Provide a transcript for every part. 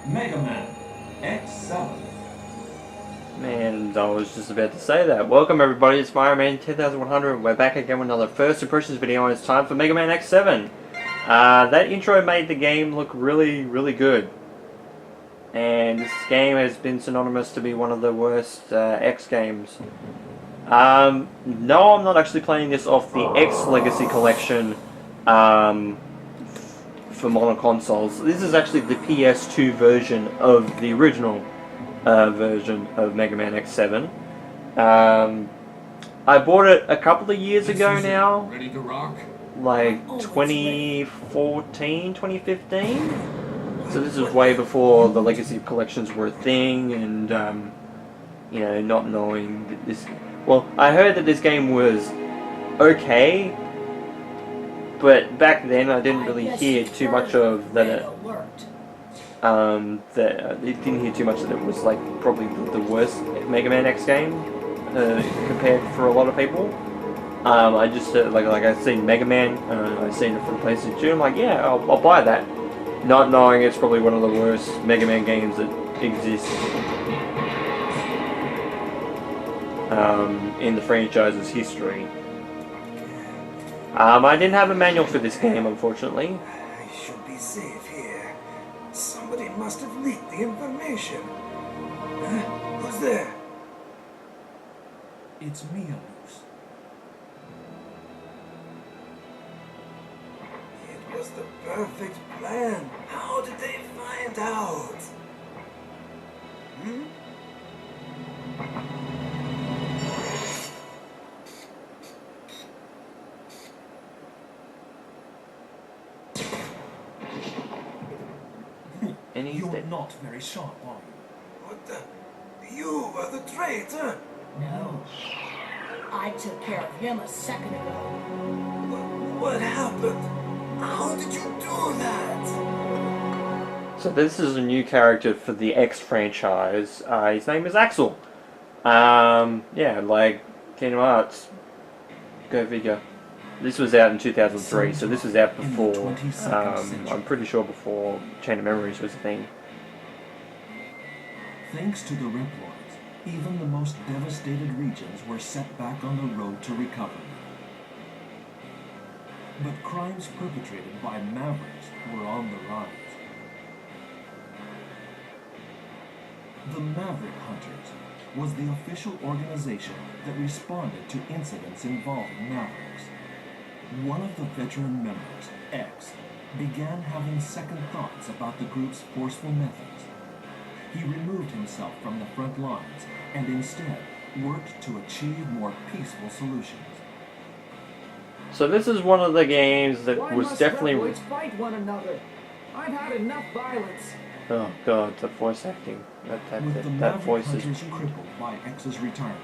Megaman X7. And I was just about to say that. Welcome everybody, it's Megaman 2100. We're back again with another first impressions video, and it's time for Megaman X7. That intro made the game look really good. And this game has been synonymous to be one of the worst X games. No, I'm not actually playing this off the X Legacy Collection for modern consoles. This is actually the PS2 version of the original version of Megaman X7. I bought it a couple of years ago now. Ready to rock? Like 2014, 2015. So this is way before the Legacy Collections were a thing, and you know, not knowing that this. Well, I heard that this game was okay, but back then I didn't really hear too much of that. That didn't hear too much that it was like probably the worst Mega Man X game compared for a lot of people. I just like I've seen Mega Man, I've seen it for the PlayStation 2. I'm like, yeah, I'll buy that, not knowing it's probably one of the worst Mega Man games that exists in the franchise's history. I didn't have a manual for this game, unfortunately. I should be safe here. Somebody must have leaked the information. Huh? Who's there? It's me, Elise. It was the perfect plan. How did they find out? Hmm? And he's You're dead. not very sharp, are you? What the? You were the traitor? No. I took care of him a second ago. What happened? How did you do that? So this is a new character for the X franchise. His name is Axel. Yeah, like Kingdom Hearts. Go figure. This was out in 2003, so this was out before, I'm pretty sure before Chain of Memories was a thing. Thanks to the Reploids, even the most devastated regions were set back on the road to recovery. But crimes perpetrated by Mavericks were on the rise. The Maverick Hunters was the official organization that responded to incidents involving Mavericks. One of the veteran members, X, began having second thoughts about the group's forceful methods he removed himself from the front lines and instead worked to achieve more peaceful solutions. So this is one of the games that Why was must definitely... rebels fight one another? I've had enough violence. Oh god, the voice acting. With the That Maverick voice is... Hunters crippled by X's retirement,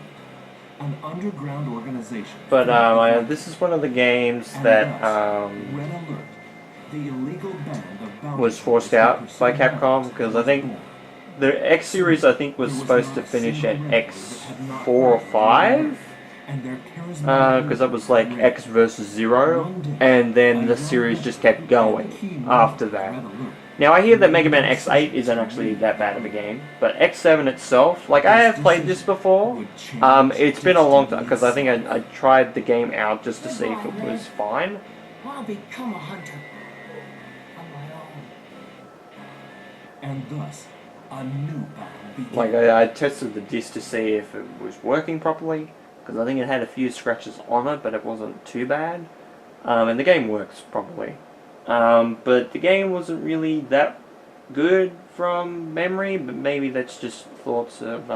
an underground organization... But this is one of the games that Red Alert, the illegal band of bounty was forced out by pursuing Capcom, Mavericks, because I was think born. the X series I think was supposed to finish at X4 or 5, because that was like X versus Zero, and then the series just kept going after that. Now I hear that Mega Man X8 isn't actually that bad of a game, but X7 itself, like I have played this before, it's been a long time, because I think I tried the game out just to see if it was fine. I'll become a hunter on my own. And thus, a new battle began. Like I tested the disc to see if it was working properly, because I think it had a few scratches on it, but it wasn't too bad. And the game works properly. But the game wasn't really that good from memory, but maybe that's just thoughts of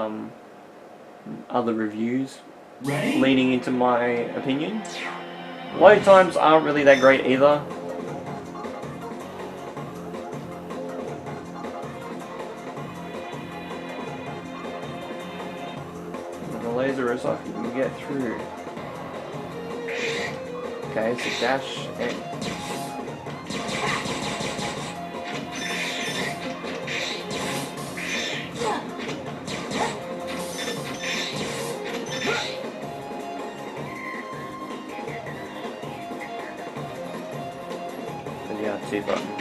other reviews leading into my opinion. Load times aren't really that great either. The laser is off, you can get through. Okay, so dash and... yeah, two buttons.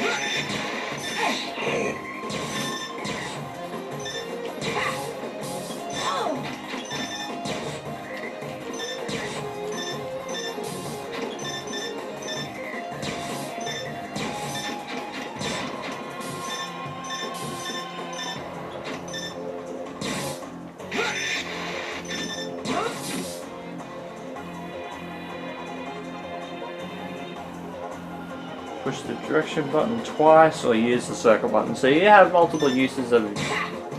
Push the direction button twice or use the circle button. So you have multiple uses of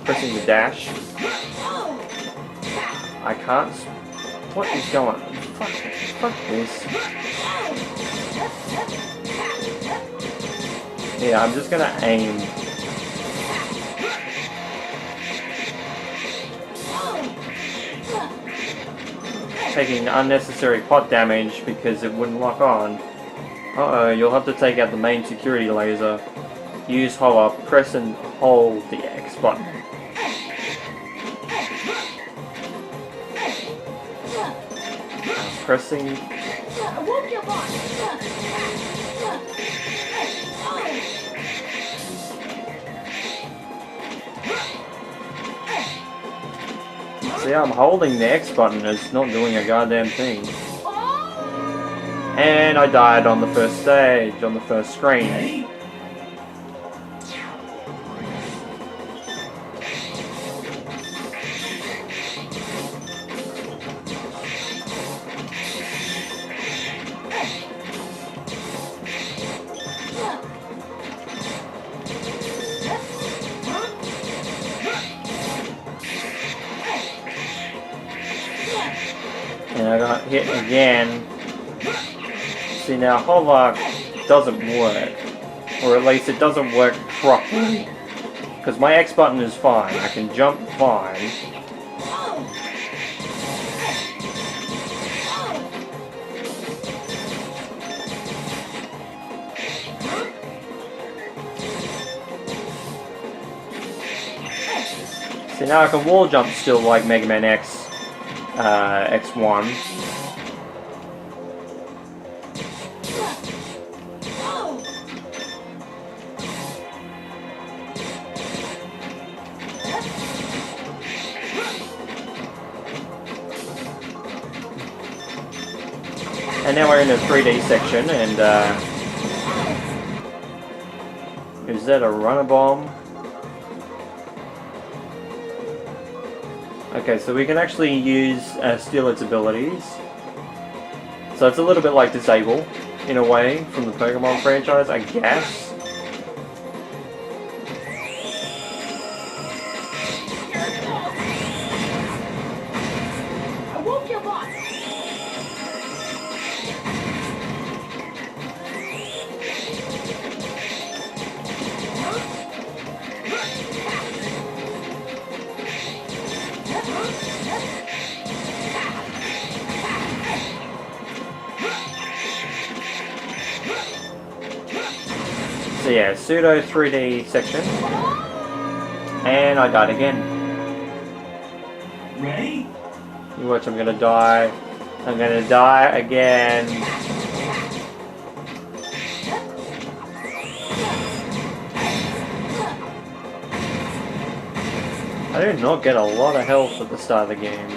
pressing the dash. I can't... What is going on? Fuck this. Yeah, I'm just gonna aim. Taking unnecessary pot damage because it wouldn't lock on. Uh-oh, you'll have to take out the main security laser. Use hover, press and hold the X button. Pressing... See, I'm holding the X button and it's not doing a goddamn thing. And I died on the first stage, on the first screen. And I got hit again. See, now hover doesn't work, or at least it doesn't work properly, because my X button is fine, I can jump fine. See, now I can wall jump still like Mega Man X1. And now we're in a 3D section, and is that a runner bomb? Okay, so we can actually use steal its abilities. So it's a little bit like Disable, in a way, from the Pokemon franchise, I guess. So yeah, pseudo 3D section. And I died again. Ready? You watch, I'm gonna die. I'm gonna die again. I did not get a lot of health at the start of the game.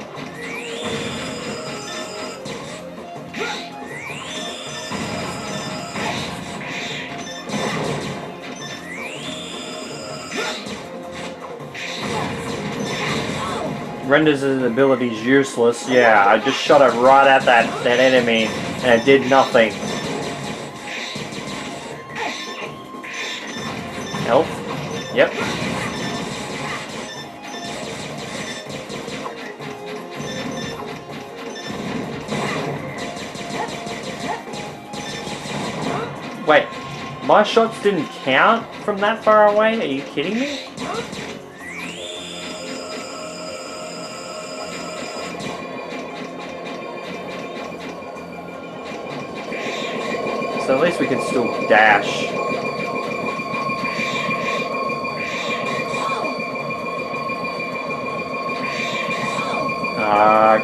Renders his abilities useless. Yeah, I just shot it right at that enemy and it did nothing. Health? Yep. Wait, my shots didn't count from that far away? Are you kidding me? So at least we can still dash.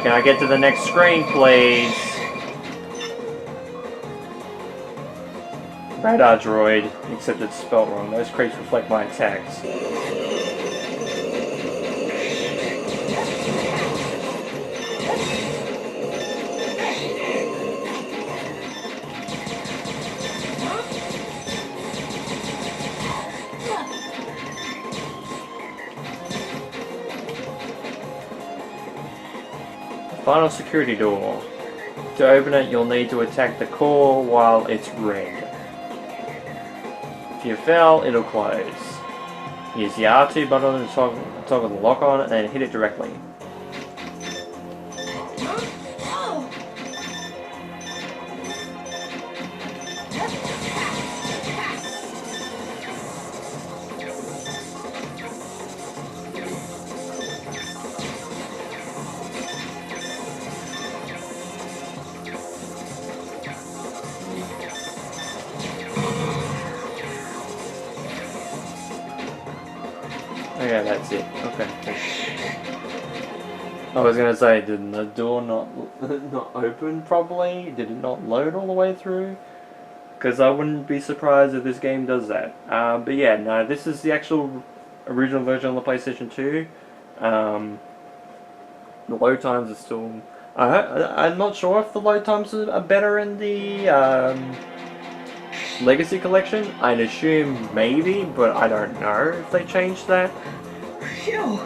Can I get to the next screen, please? Radar droid, except it's spelled wrong. Those crates reflect my attacks. Final security door. To open it, you'll need to attack the core while it's red. If you fail, it'll close. Use the R2 button to toggle the lock on and hit it directly. Okay, that's it. Okay. I was gonna say, did the door not open properly? Did it not load all the way through? Because I wouldn't be surprised if this game does that. But yeah, no, this is the actual original version on the PlayStation 2. The load times are still... I'm not sure if the load times are better in the Legacy Collection. I'd assume maybe, but I don't know if they changed that. Phew!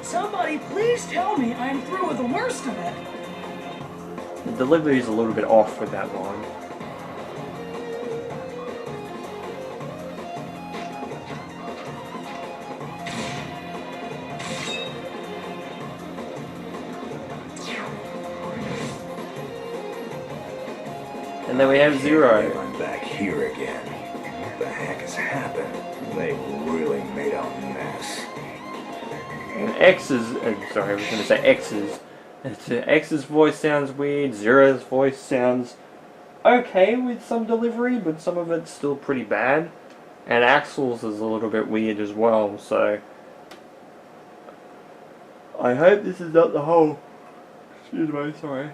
Somebody please tell me I'm through with the worst of it. The delivery is a little bit off with that one. And then we have Zero. I'm back here again. What the heck has happened? They really made a mess. And X's, sorry, I was going to say X's. X's voice sounds weird, Zero's voice sounds okay with some delivery, but some of it's still pretty bad. And Axel's is a little bit weird as well, so... I hope this is not the whole... Excuse me, sorry.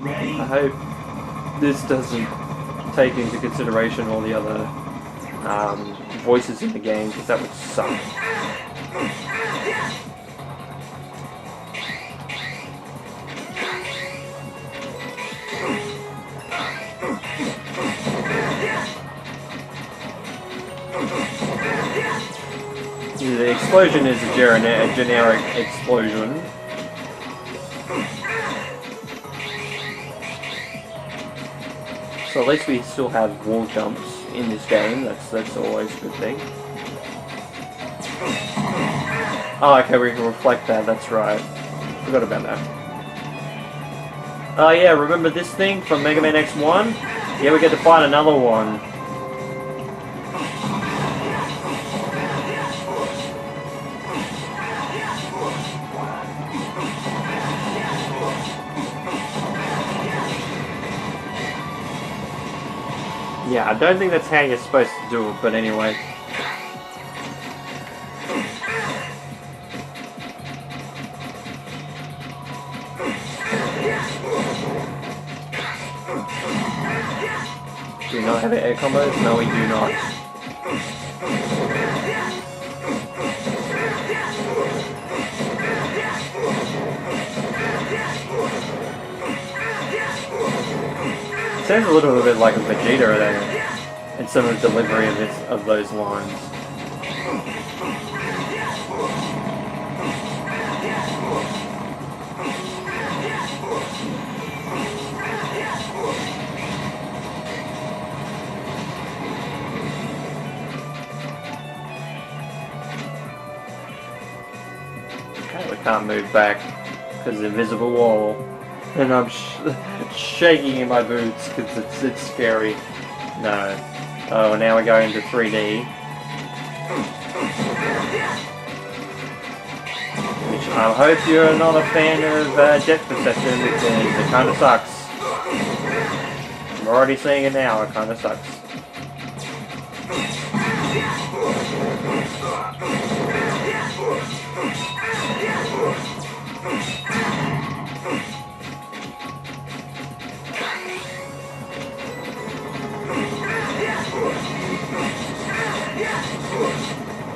I hope this doesn't take into consideration all the other voices in the game, because that would suck. The explosion is a generic explosion. So at least we still have wall jumps in this game. That's always a good thing. Oh, okay, we can reflect that. That's right. Forgot about that. Oh yeah, remember this thing from Megaman X1? Yeah, we get to fight another one. Yeah, I don't think that's how you're supposed to do it, but anyway. Do we not have air combos? No, we do not. Sounds a little bit like a Vegeta there, in some of the delivery of those lines. Okay, we can't move back because of the invisible wall. And I'm shaking in my boots because it's scary. No. Oh, now we're going to 3D. Which I hope you're not a fan of depth perception because it kind of sucks. I'm already seeing it now, it kind of sucks.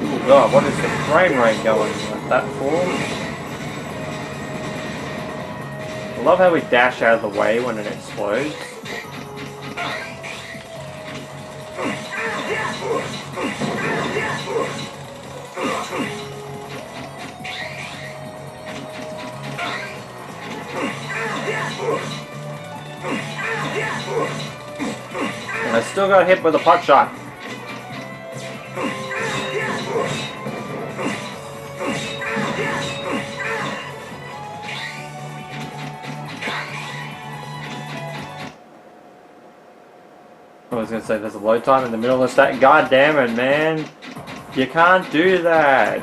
Oh god, what is the frame rate going like that for? I love how we dash out of the way when it explodes. And I still got hit with a pot shot. I was gonna say there's a load time in the middle of the stack. God damn it, man! You can't do that.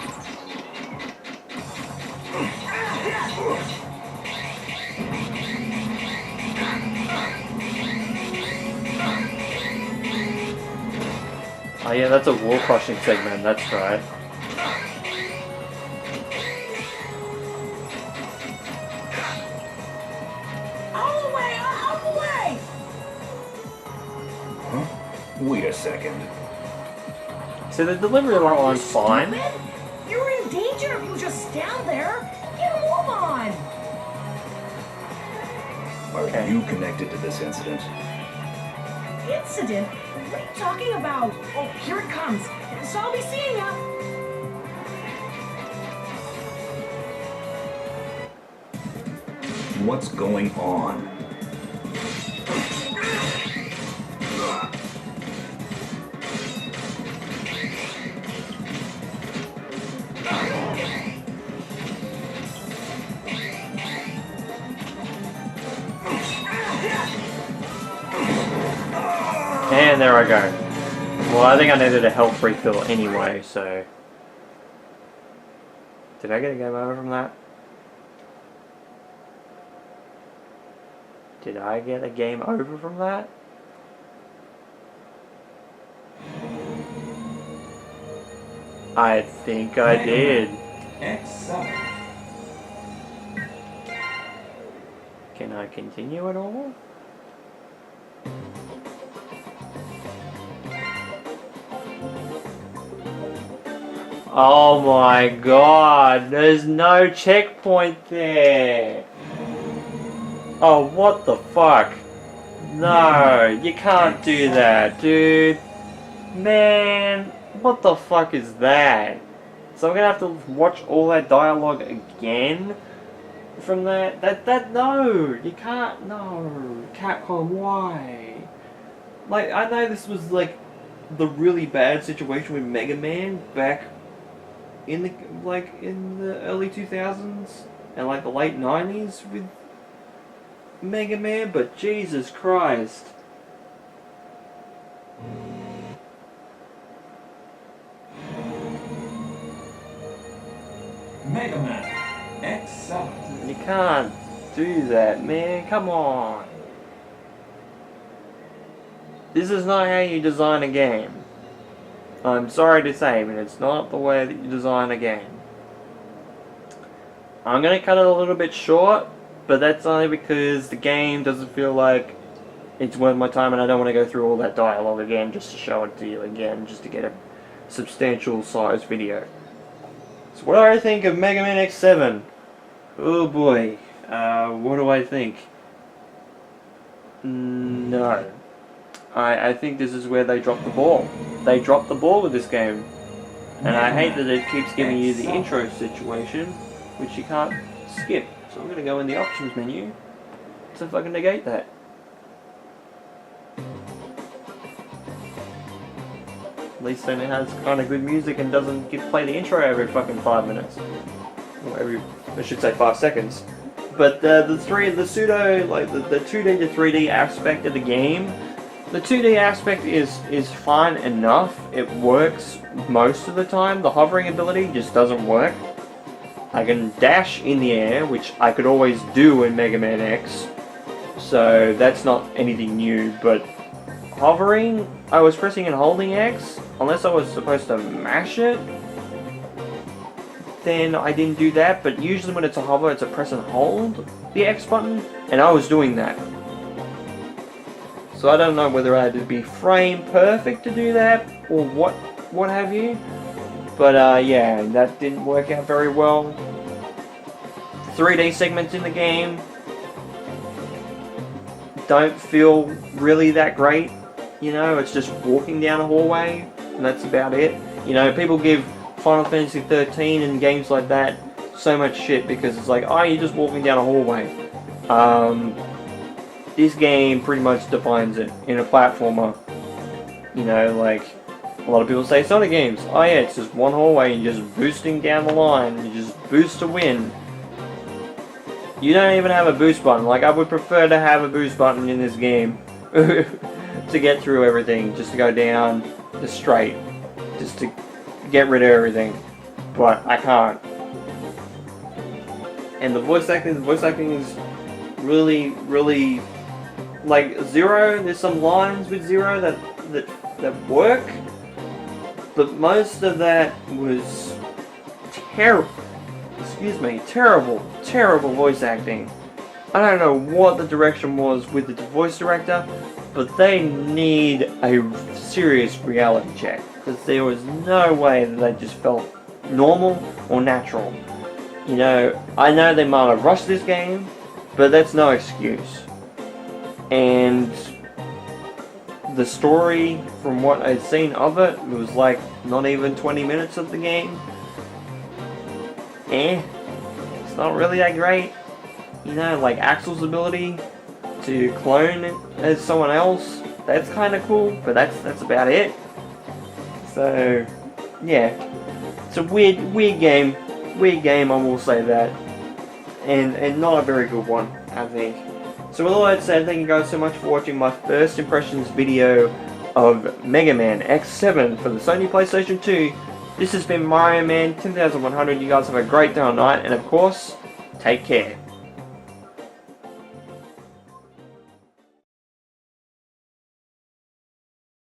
Oh yeah, that's a wall crushing segment. That's right. Wait a second. So the delivery line's fine. You're in danger if you just stand there. Get a move on. Are you connected to this incident? Incident? What are you talking about? Oh, here it comes. So I'll be seeing ya. What's going on? And there I go. Well, I think I needed a health refill anyway, so... Did I get a game over from that? Did I get a game over from that? I think I did. X7. Can I continue at all? Oh my god, there's no checkpoint there. Oh, what the fuck? No, you can't do that, dude. Man, what the fuck is that? So I'm gonna have to watch all that dialogue again from that? No, you can't, no. Capcom, why? Like, I know this was like the really bad situation with Mega Man back in the early 2000s and like the late 90s with Mega Man, but Jesus Christ. Megaman X7. You can't do that, man. Come on. This is not how you design a game. I'm sorry to say, but it's not the way that you design a game. I'm going to cut it a little bit short, but that's only because the game doesn't feel like it's worth my time, and I don't want to go through all that dialogue again just to show it to you again, just to get a substantial sized video. So what do I think of Megaman X7? Oh boy, what do I think? No. I think this is where they dropped the ball. They dropped the ball with this game. And I hate that it keeps giving you the intro situation, which you can't skip. So I'm going to go in the options menu to fucking negate that. At least then it has kind of good music and doesn't play the intro every fucking 5 minutes. Or I should say 5 seconds. But the 2D to 3D aspect of the game, the 2D aspect is fine enough. It works most of the time. The hovering ability just doesn't work. I can dash in the air, which I could always do in Mega Man X. So that's not anything new, but hovering, I was pressing and holding X, unless I was supposed to mash it, then I didn't do that, but usually when it's a hover, it's a press and hold the X button, and I was doing that. So I don't know whether I had to be frame perfect to do that, or what have you, but yeah, that didn't work out very well. 3D segments in the game don't feel really that great. You know, it's just walking down a hallway, and that's about it. You know, people give Final Fantasy 13 and games like that so much shit because it's like, oh, you're just walking down a hallway. This game pretty much defines it in a platformer. You know, like, a lot of people say Sonic games, oh yeah, it's just one hallway and just boosting down the line, you just boost to win. You don't even have a boost button. Like, I would prefer to have a boost button in this game. To get through everything, just to go down, just straight, just to get rid of everything, but I can't. And the voice acting is really, really, like, Zero, there's some lines with Zero that work, but most of that was terrible, terrible voice acting. I don't know what the direction was with the voice director, but they need a serious reality check, because there was no way that they just felt normal or natural. You know, I know they might have rushed this game, but that's no excuse. And the story, from what I'd seen of it, was like not even 20 minutes of the game. It's not really that great. You know, like Axel's ability to clone as someone else, that's kind of cool, but that's about it. So, yeah, it's a weird game, I will say that, and not a very good one, I think. So with all that said, thank you guys so much for watching my first impressions video of Mega Man X7 for the Sony PlayStation 2. This has been Mario Man 10,100. You guys have a great day or night, and of course, take care.